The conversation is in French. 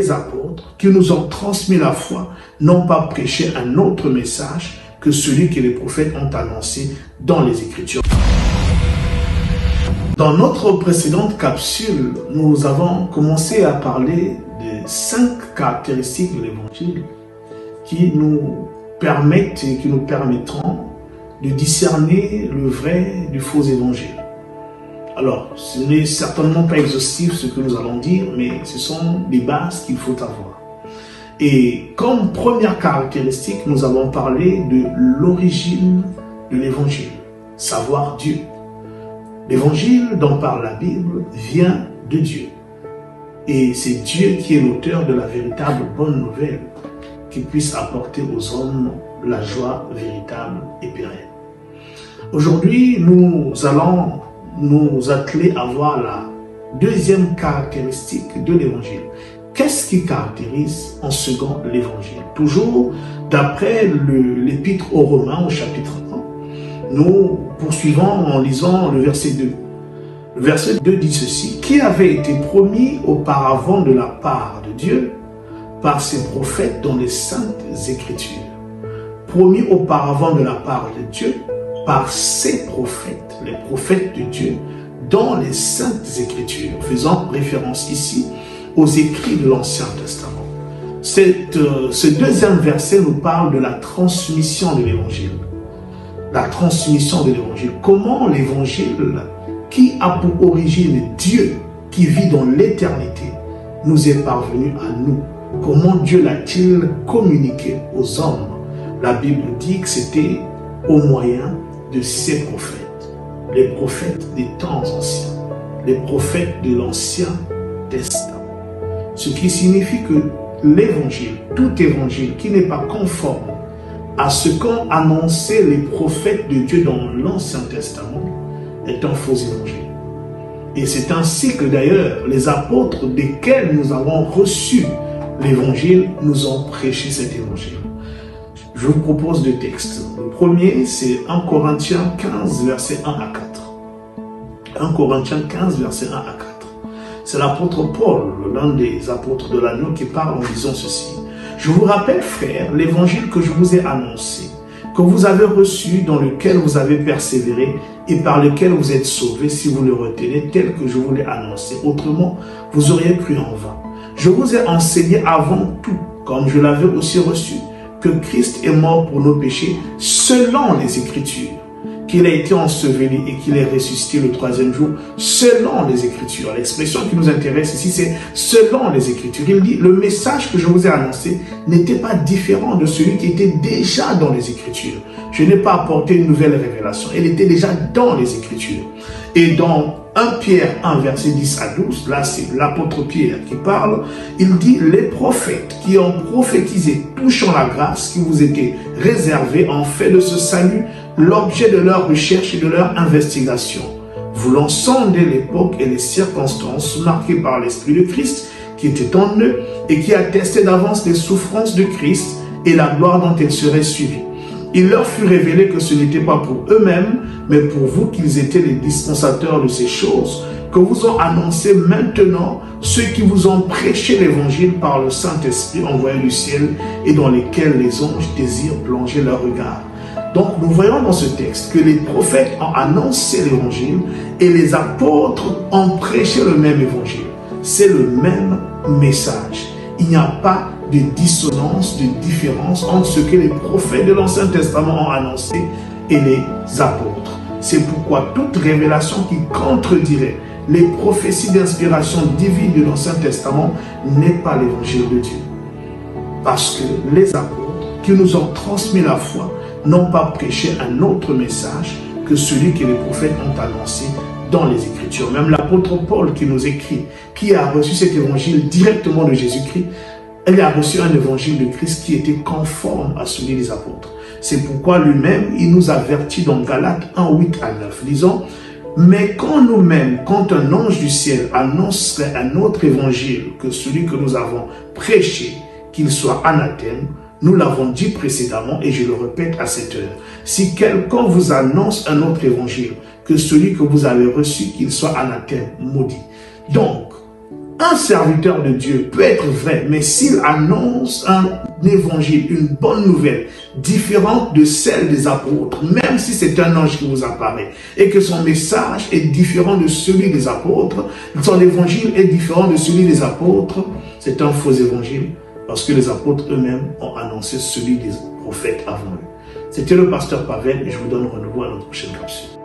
Les apôtres qui nous ont transmis la foi n'ont pas prêché un autre message que celui que les prophètes ont annoncé dans les Écritures. Dans notre précédente capsule, nous avons commencé à parler de 5 caractéristiques de l'Évangile qui nous permettent et qui nous permettront de discerner le vrai du faux évangile. Alors, ce n'est certainement pas exhaustif ce que nous allons dire, mais ce sont des bases qu'il faut avoir. Et comme première caractéristique, nous avons parlé de l'origine de l'évangile, savoir Dieu. L'évangile dont parle la Bible vient de Dieu. Et c'est Dieu qui est l'auteur de la véritable bonne nouvelle qui puisse apporter aux hommes la joie véritable et pérenne. Aujourd'hui, nous allons nous atteler à voir la deuxième caractéristique de l'évangile. Qu'est-ce qui caractérise en second l'évangile? Toujours d'après l'épître aux Romains au chapitre 1, nous poursuivons en lisant le verset 2. Le verset 2 dit ceci: qui avait été promis auparavant de la part de Dieu par ses prophètes dans les saintes écritures. Promis auparavant de la part de Dieu par ses prophètes, les prophètes de Dieu, dans les saintes écritures, faisant référence ici aux écrits de l'Ancien Testament. Ce deuxième verset nous parle de la transmission de l'évangile. La transmission de l'évangile. Comment l'évangile, qui a pour origine Dieu, qui vit dans l'éternité, nous est parvenu à nous? Comment Dieu l'a-t-il communiqué aux hommes? La Bible dit que c'était au moyen de ses prophètes, les prophètes des temps anciens, les prophètes de l'Ancien Testament. Ce qui signifie que l'évangile, tout évangile qui n'est pas conforme à ce qu'ont annoncé les prophètes de Dieu dans l'Ancien Testament est un faux évangile. Et c'est ainsi que d'ailleurs les apôtres desquels nous avons reçu l'évangile nous ont prêché cet évangile. Je vous propose 2 textes. Le premier, c'est 1 Corinthiens 15, versets 1 à 4. 1 Corinthiens 15, versets 1 à 4. C'est l'apôtre Paul, l'un des apôtres de l'agneau, qui parle en disant ceci. Je vous rappelle, frères, l'évangile que je vous ai annoncé, que vous avez reçu, dans lequel vous avez persévéré et par lequel vous êtes sauvés si vous le retenez tel que je vous l'ai annoncé. Autrement, vous auriez cru en vain. Je vous ai enseigné avant tout, comme je l'avais aussi reçu, que Christ est mort pour nos péchés selon les Écritures, qu'il a été enseveli et qu'il est ressuscité le 3e jour selon les Écritures. L'expression qui nous intéresse ici, c'est selon les Écritures. Il dit, le message que je vous ai annoncé n'était pas différent de celui qui était déjà dans les Écritures. Je n'ai pas apporté une nouvelle révélation. Elle était déjà dans les Écritures. Et dans 1 Pierre 1, verset 10 à 12, là c'est l'apôtre Pierre qui parle, il dit, les prophètes qui ont prophétisé touchant la grâce qui vous était réservée en fait de ce salut l'objet de leur recherche et de leur investigation, voulant sonder l'époque et les circonstances marquées par l'Esprit de Christ qui était en eux et qui attestait d'avance les souffrances de Christ et la gloire dont elles seraient suivies. Il leur fut révélé que ce n'était pas pour eux-mêmes, mais pour vous qu'ils étaient les dispensateurs de ces choses, que vous ont annoncé maintenant ceux qui vous ont prêché l'évangile par le Saint-Esprit envoyé du ciel et dans lesquels les anges désirent plonger leur regard. Donc nous voyons dans ce texte que les prophètes ont annoncé l'évangile et les apôtres ont prêché le même évangile. C'est le même message. Il n'y a pas de dissonance, de différence entre ce que les prophètes de l'Ancien Testament ont annoncé et les apôtres. C'est pourquoi toute révélation qui contredirait les prophéties d'inspiration divine de l'Ancien Testament n'est pas l'évangile de Dieu. Parce que les apôtres qui nous ont transmis la foi n'ont pas prêché un autre message que celui que les prophètes ont annoncé dans les Écritures. Même l'apôtre Paul qui nous écrit, qui a reçu cet évangile directement de Jésus-Christ, elle a reçu un évangile de Christ qui était conforme à celui des apôtres. C'est pourquoi lui-même, il nous avertit dans Galates 1, 8 à 9, disant « Mais quand nous-mêmes, quand un ange du ciel annoncerait un autre évangile que celui que nous avons prêché, qu'il soit anathème, nous l'avons dit précédemment et je le répète à cette heure. Si quelqu'un vous annonce un autre évangile que celui que vous avez reçu, qu'il soit anathème, maudit. » Donc, un serviteur de Dieu peut être vrai, mais s'il annonce un évangile, une bonne nouvelle, différente de celle des apôtres, même si c'est un ange qui vous apparaît, et que son message est différent de celui des apôtres, son évangile est différent de celui des apôtres, c'est un faux évangile, parce que les apôtres eux-mêmes ont annoncé celui des prophètes avant eux. C'était le pasteur Pavel et je vous donne rendez-vous à notre prochaine capsule.